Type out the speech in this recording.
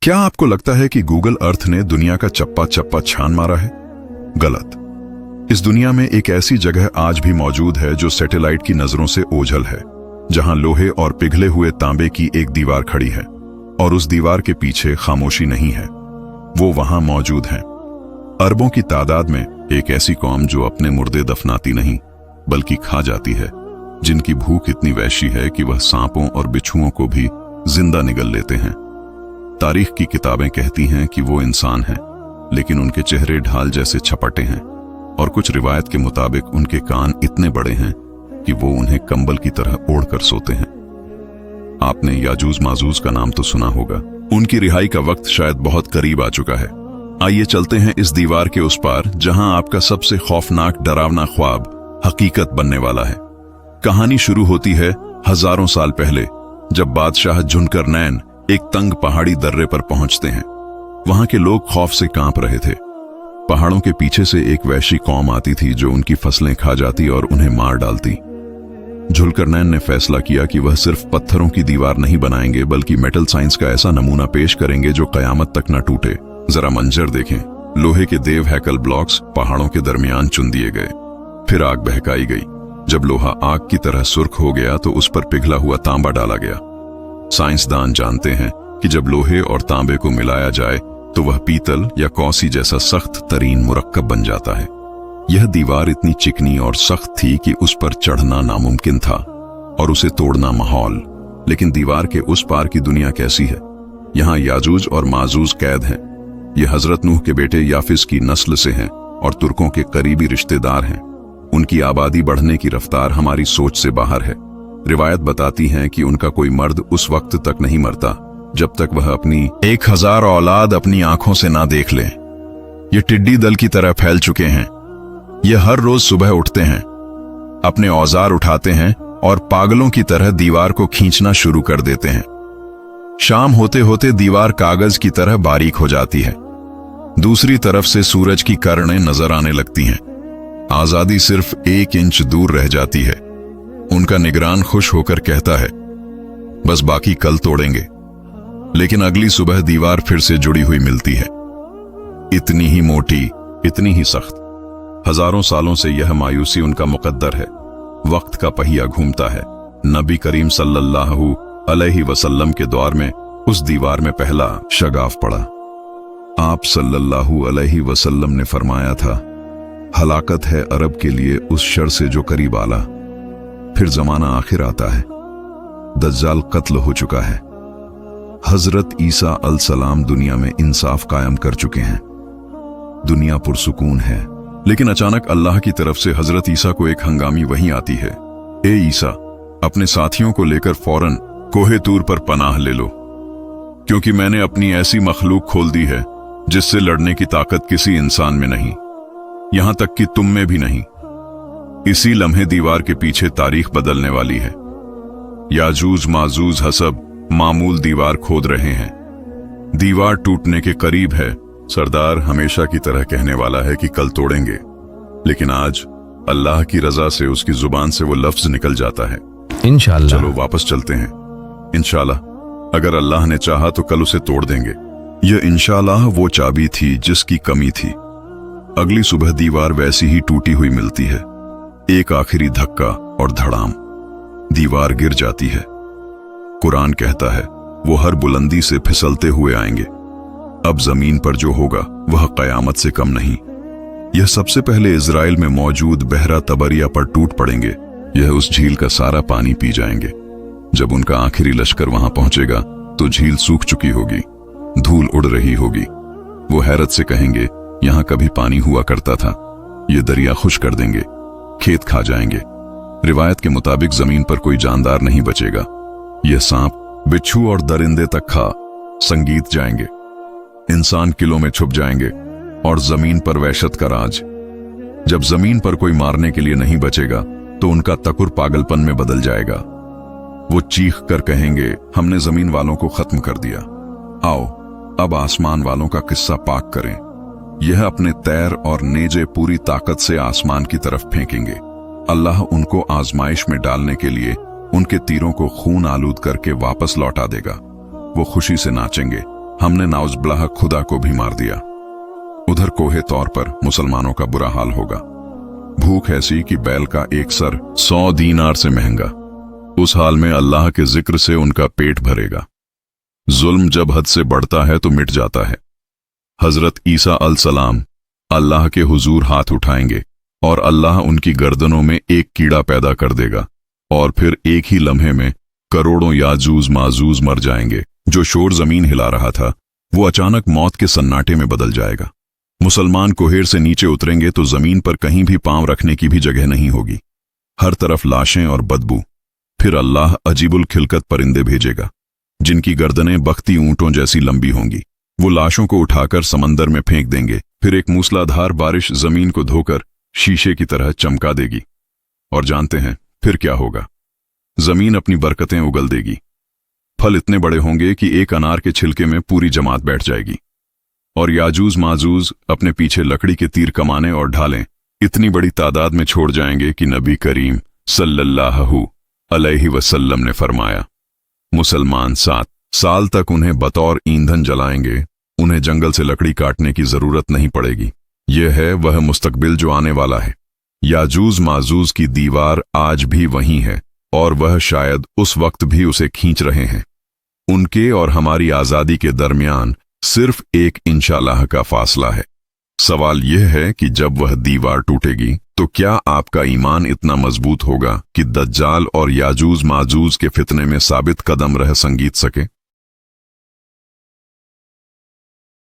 क्या आपको लगता है कि गूगल अर्थ ने दुनिया का चप्पा चप्पा छान मारा है? गलत। इस दुनिया में एक ऐसी जगह आज भी मौजूद है जो सैटेलाइट की नजरों से ओझल है, जहां लोहे और पिघले हुए तांबे की एक दीवार खड़ी है और उस दीवार के पीछे खामोशी नहीं है। वो वहां मौजूद है, अरबों की तादाद में एक ऐसी कौम जो अपने मुर्दे दफनाती नहीं बल्कि खा जाती है, जिनकी भूख इतनी वैशी है कि वह सांपों और बिच्छुओं को भी जिंदा निगल लेते हैं। तारीख की किताबें कहती हैं कि वो इंसान हैं, लेकिन उनके चेहरे ढाल जैसे छपटे हैं और कुछ रिवायत के मुताबिक उनके कान इतने बड़े हैं कि वो उन्हें कंबल की तरह ओढ़ कर सोते हैं। आपने याजूज माजूज का नाम तो सुना होगा। उनकी रिहाई का वक्त शायद बहुत करीब आ चुका है। आइए चलते हैं इस दीवार के उस पार, जहां आपका सबसे खौफनाक डरावना ख्वाब हकीकत बनने वाला है। कहानी शुरू होती है हजारों साल पहले, जब बादशाह जुनकरनैन एक तंग पहाड़ी दर्रे पर पहुंचते हैं। वहां के लोग खौफ से कांप रहे थे। पहाड़ों के पीछे से एक वैशी कौम आती थी जो उनकी फसलें खा जाती और उन्हें मार डालती। जुल्करनैन ने फैसला किया कि वह सिर्फ पत्थरों की दीवार नहीं बनाएंगे, बल्कि मेटल साइंस का ऐसा नमूना पेश करेंगे जो कयामत तक न टूटे। जरा मंजर देखें। लोहे के देव हैकल ब्लॉक्स पहाड़ों के दरमियान चुन दिए गए। फिर आग बहकाई गई। जब लोहा आग की तरह सुर्ख हो गया तो उस पर पिघला हुआ तांबा डाला गया। साइंसदान जानते हैं कि जब लोहे और तांबे को मिलाया जाए तो वह पीतल या कौसी जैसा सख्त तरीन मुरक्कब बन जाता है। यह दीवार इतनी चिकनी और सख्त थी कि उस पर चढ़ना नामुमकिन था और उसे तोड़ना माहौल। लेकिन दीवार के उस पार की दुनिया कैसी है? यहाँ याजूज और माजूज कैद हैं। ये हजरत नूह के बेटे याफिस की नस्ल से हैं और तुर्कों के करीबी रिश्तेदार हैं। उनकी आबादी बढ़ने की रफ्तार हमारी सोच से बाहर है। रिवायत बताती है कि उनका कोई मर्द उस वक्त तक नहीं मरता जब तक वह अपनी 1000 औलाद अपनी आंखों से ना देख ले। ये टिड्डी दल की तरह फैल चुके हैं। ये हर रोज सुबह उठते हैं, अपने औजार उठाते हैं और पागलों की तरह दीवार को खींचना शुरू कर देते हैं। शाम होते होते दीवार कागज की तरह बारीक हो जाती है। दूसरी तरफ से सूरज की किरणें नजर आने लगती हैं। आजादी सिर्फ 1 इंच दूर रह जाती है। उनका निगरान खुश होकर कहता है, बस बाकी कल तोड़ेंगे। लेकिन अगली सुबह दीवार फिर से जुड़ी हुई मिलती है, इतनी ही मोटी, इतनी ही सख्त। हजारों सालों से यह मायूसी उनका मुकद्दर है। वक्त का पहिया घूमता है। नबी करीम सल्लल्लाहु अलैहि वसल्लम के दौर में उस दीवार में पहला शगाफ पड़ा। आप सल्लल्लाहु अलैहि वसल्लम ने फरमाया था, हलाकत है अरब के लिए उस शर से जो करीब आला। फिर जमाना आखिर आता है। दज्जाल कत्ल हो चुका है। हजरत ईसा अलसलाम दुनिया में इंसाफ कायम कर चुके हैं। दुनिया पुरसुकून है। लेकिन अचानक अल्लाह की तरफ से हजरत ईसा को एक हंगामी वही आती है, ए ईसा, अपने साथियों को लेकर फौरन कोहे तूर पर पनाह ले लो, क्योंकि मैंने अपनी ऐसी मखलूक खोल दी है जिससे लड़ने की ताकत किसी इंसान में नहीं, यहां तक कि तुम में भी नहीं। इसी लम्हे दीवार के पीछे तारीख बदलने वाली है। याजूज माजूज हसब मामूल दीवार खोद रहे हैं। दीवार टूटने के करीब है। सरदार हमेशा की तरह कहने वाला है कि कल तोड़ेंगे, लेकिन आज अल्लाह की रजा से उसकी जुबान से वो लफ्ज निकल जाता है, इंशाअल्लाह। चलो वापस चलते हैं। इंशाअल्लाह, अगर अल्लाह ने चाहा तो कल उसे तोड़ देंगे। यह इंशाअल्लाह वो चाबी थी जिसकी कमी थी। अगली सुबह दीवार वैसी ही टूटी हुई मिलती है। एक आखिरी धक्का और धड़ाम, दीवार गिर जाती है। कुरान कहता है, वो हर बुलंदी से फिसलते हुए आएंगे। अब जमीन पर जो होगा वह कयामत से कम नहीं। यह सबसे पहले इजराइल में मौजूद बहरा तबरिया पर टूट पड़ेंगे। यह उस झील का सारा पानी पी जाएंगे। जब उनका आखिरी लश्कर वहां पहुंचेगा तो झील सूख चुकी होगी, धूल उड़ रही होगी। वो हैरत से कहेंगे, यहां कभी पानी हुआ करता था। ये दरिया खुश कर देंगे, खेत खा जाएंगे। रिवायत के मुताबिक जमीन पर कोई जानदार नहीं बचेगा। यह सांप, बिच्छू और दरिंदे तक खा संगीत जाएंगे। इंसान किलों में छुप जाएंगे और जमीन पर वहशत का राज। जब जमीन पर कोई मारने के लिए नहीं बचेगा तो उनका तकुर पागलपन में बदल जाएगा। वो चीख कर कहेंगे, हमने जमीन वालों को खत्म कर दिया। आओ अब आसमान वालों का किस्सा पाक करें। यह अपने तैर और नेजे पूरी ताकत से आसमान की तरफ फेंकेंगे। अल्लाह उनको आजमाइश में डालने के लिए उनके तीरों को खून आलूद करके वापस लौटा देगा। वो खुशी से नाचेंगे, हमने नाउज़बिल्लाह खुदा को भी मार दिया। उधर कोहे तौर पर मुसलमानों का बुरा हाल होगा। भूख ऐसी कि बैल का एक सर 100 दीनार से महंगा। उस हाल में अल्लाह के जिक्र से उनका पेट भरेगा। जुल्म जब हद से बढ़ता है तो मिट जाता है। हजरत ईसा अलैहिस्सलाम अल्लाह के हुजूर हाथ उठाएंगे और अल्लाह उनकी गर्दनों में एक कीड़ा पैदा कर देगा और फिर एक ही लम्हे में करोड़ों याजूज माजूज मर जाएंगे। जो शोर जमीन हिला रहा था वो अचानक मौत के सन्नाटे में बदल जाएगा। मुसलमान कोहेर से नीचे उतरेंगे तो जमीन पर कहीं भी पांव रखने की भी जगह नहीं होगी। हर तरफ लाशें और बदबू। फिर अल्लाह अजीबुल खिलकत परिंदे भेजेगा जिनकी गर्दनें बख्ती ऊंटों जैसी लंबी होंगी। वो लाशों को उठाकर समंदर में फेंक देंगे। फिर एक मूसलाधार बारिश जमीन को धोकर शीशे की तरह चमका देगी। और जानते हैं फिर क्या होगा? जमीन अपनी बरकतें उगल देगी। फल इतने बड़े होंगे कि एक अनार के छिलके में पूरी जमात बैठ जाएगी। और याजूज माजूज अपने पीछे लकड़ी के तीर कमाने और ढालें इतनी बड़ी तादाद में छोड़ जाएंगे कि नबी करीम सल्लल्लाहु अलैहि वसल्लम ने फरमाया, मुसलमान 7 साल तक उन्हें बतौर ईंधन जलाएंगे। उन्हें जंगल से लकड़ी काटने की जरूरत नहीं पड़ेगी। यह है वह मुस्तकबिल जो आने वाला है। याजूज माजूज की दीवार आज भी वहीं है और वह शायद उस वक्त भी उसे खींच रहे हैं। उनके और हमारी आजादी के दरमियान सिर्फ एक इंशाअल्लाह का फासला है। सवाल यह है कि जब वह दीवार टूटेगी तो क्या आपका ईमान इतना मजबूत होगा कि दज्जाल और याजूज माजूज के फितने में साबित कदम रह संगीत सके?